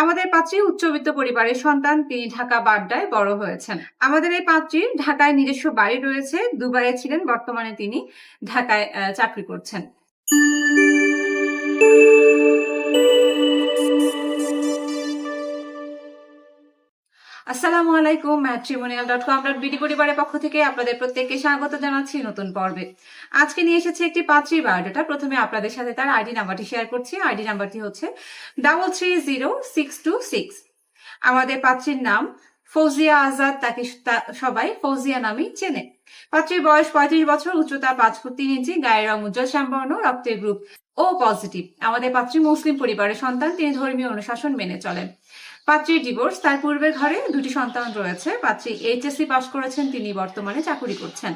আমাদের পাত্রী উচ্চবিত্ত পরিবারের সন্তান। তিনি ঢাকা বাড্ডায় বড় হয়েছেন। আমাদের এই পাত্রীর ঢাকায় নিজস্ব বাড়ি রয়েছে। দুবাইয়ে ছিলেন, বর্তমানে তিনি ঢাকায় চাকরি করছেন। আসসালামু আলাইকুম। matrimonial.com.bd পরিবারের পক্ষ থেকে আপনাদের প্রত্যেককে স্বাগত জানাচ্ছি নতুন পর্বে। আজকে নিয়ে এসেছি একটি পাত্রীর বায়োডাটা। প্রথমে আপনাদের সাথে তার আইডি নাম্বারটি শেয়ার করছি। আইডি নাম্বারটি হচ্ছে 330626। আমাদের পাত্রীর নাম ফৌজিয়া আজাদ। তাকে সবাই ফৌজিয়া নামেই চেনে। পাত্রীর বয়স 35 বছর, উচ্চতা 5 ফুট 3 ইঞ্চি, গায়ের রং উজ্জ্বল শ্যামবর্ণ, রক্তের গ্রুপ ও পজিটিভ। আমাদের পাত্রী মুসলিম পরিবারের সন্তান। তিনি ধর্মীয় অনুশাসন মেনে চলেন। পাত্রীর ডিভোর্স, তার পূর্বের ঘরে 2টি সন্তান রয়েছে। পাত্রী এইচএসসি পাস করেছেন, তিনি বর্তমানে চাকরি করছেন।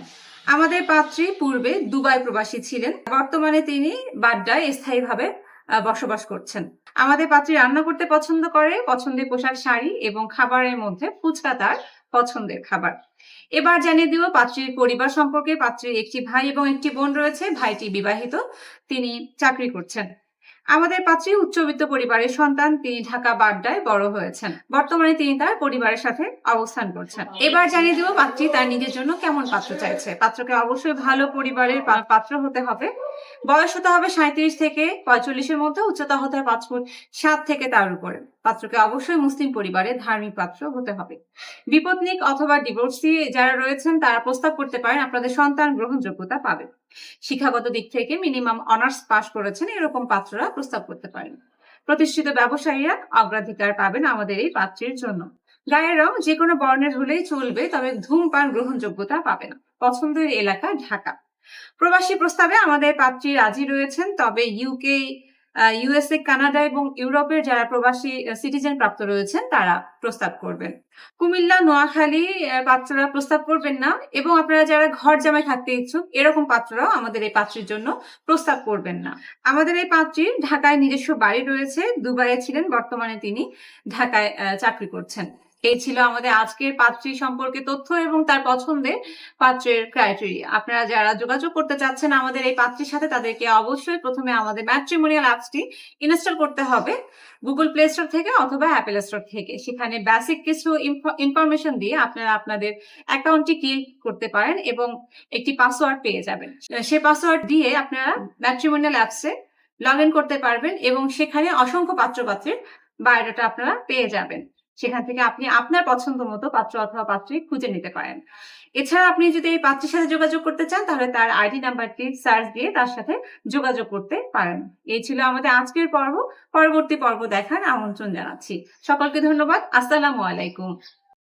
আমাদের পাত্রী পূর্বে দুবাই প্রবাসী ছিলেন, বর্তমানে তিনি বাড্ডায় স্থায়ীভাবে বসবাস করছেন। আমাদের পাত্রী রান্না করতে পছন্দ করে, পছন্দের পোশাক শাড়ি এবং খাবারের মধ্যে ফুচকা তার পছন্দের খাবার। এবার জানিয়ে দিব পাত্রীর পরিবার সম্পর্কে। পাত্রীর একটি ভাই এবং একটি বোন রয়েছে। ভাইটি বিবাহিত, তিনি চাকরি করছেন। আমাদের পাত্রী উচ্চবিত্ত পরিবারের সন্তান। তিনি ঢাকা বাড্ডায় বড় হয়েছেন। বর্তমানে তিনি তার পরিবারের সাথে অবস্থান করছেন। এবার জানিয়ে দিব পাত্রী তার নিজের জন্য কেমন পাত্র চাইছে। পাত্রকে অবশ্যই ভালো পরিবারের পাত্র হতে হবে। বয়স হতে হবে 37 থেকে 45-এর মধ্যে। উচ্চতা হতে হবে 5 ফুট 7 থেকে তার উপরে। পাত্রকে অবশ্যই মুসলিম পরিবারের ধার্মিক পাত্র হতে হবে। বিপত্নিক অথবা ডিভোর্সি যারা রয়েছেন তারা প্রস্তাব করতে পারেন, আপনাদের সন্তান গ্রহণযোগ্যতা পাবে। শিক্ষাগত দিক থেকে মিনিমাম অনার্স পাস করেছেন, এরকম পাত্ররা প্রস্তাব করতে পারেন। প্রতিষ্ঠিত ব্যবসায়ীরা অগ্রাধিকার পাবেন আমাদের এই পাত্রীর জন্য। গায়ের রং যে কোনো বর্ণের হলেই চলবে, তবে ধূমপান গ্রহণযোগ্যতা পাবে না। পছন্দের এলাকা ঢাকা। প্রবাসী প্রস্তাবে আমাদের পাত্রী রাজি রয়েছেন, তবে ইউকে, ইউএসএ, কানাডা এবং ইউরোপের যারা প্রবাসী সিটিজেন প্রাপ্ত রয়েছেন তারা প্রস্তাব করবেন। কুমিল্লা, নোয়াখালী পাত্ররা প্রস্তাব করবেন না, এবং আপনারা যারা ঘর জামাই থাকতে ইচ্ছুক এরকম পাত্ররাও আমাদের এই পাত্রীর জন্য প্রস্তাব করবেন না। আমাদের এই পাত্রীর ঢাকায় নিজস্ব বাড়ি রয়েছে। দুবাইয়ে ছিলেন, বর্তমানে তিনি ঢাকায় চাকরি করছেন। এই ছিল আমাদের আজকের পাত্রী সম্পর্কে তথ্য এবং তার পছন্দের পাত্রের ক্রাইটেরিয়া। আপনারা যারা যোগাযোগ করতে চাচ্ছেন আমাদের এই পাত্রীর সাথে, তাদেরকে অবশ্যই প্রথমে আমাদের ম্যাট্রিমোনিয়াল অ্যাপসটি ইনস্টল করতে হবে গুগল প্লে স্টোর থেকে অথবা অ্যাপেল স্টোর থেকে। সেখানে বেসিক কিছু ইনফরমেশন দিয়ে আপনারা আপনাদের অ্যাকাউন্টটি ক্রিয়েট করতে পারেন এবং একটি পাসওয়ার্ড পেয়ে যাবেন। সেই পাসওয়ার্ড দিয়ে আপনারা ম্যাট্রিমোনিয়াল অ্যাপসে লগ ইন করতে পারবেন এবং সেখানে অসংখ্য পাত্রপাত্রীর বায়োডাটা আপনারা পেয়ে যাবেন। সেখান থেকে আপনি আপনার পছন্দ মতো পাত্র অথবা পাত্রী খুঁজে নিতে পারেন। এছাড়া আপনি যদি এই পাত্রীর সাথে যোগাযোগ করতে চান, তাহলে তার আইডি নাম্বারটি সার্চ দিয়ে তার সাথে যোগাযোগ করতে পারেন। এই ছিল আমাদের আজকের পর্ব। পরবর্তী পর্ব দেখার আমন্ত্রণ জানাচ্ছি। সকলকে ধন্যবাদ। আসসালামু আলাইকুম।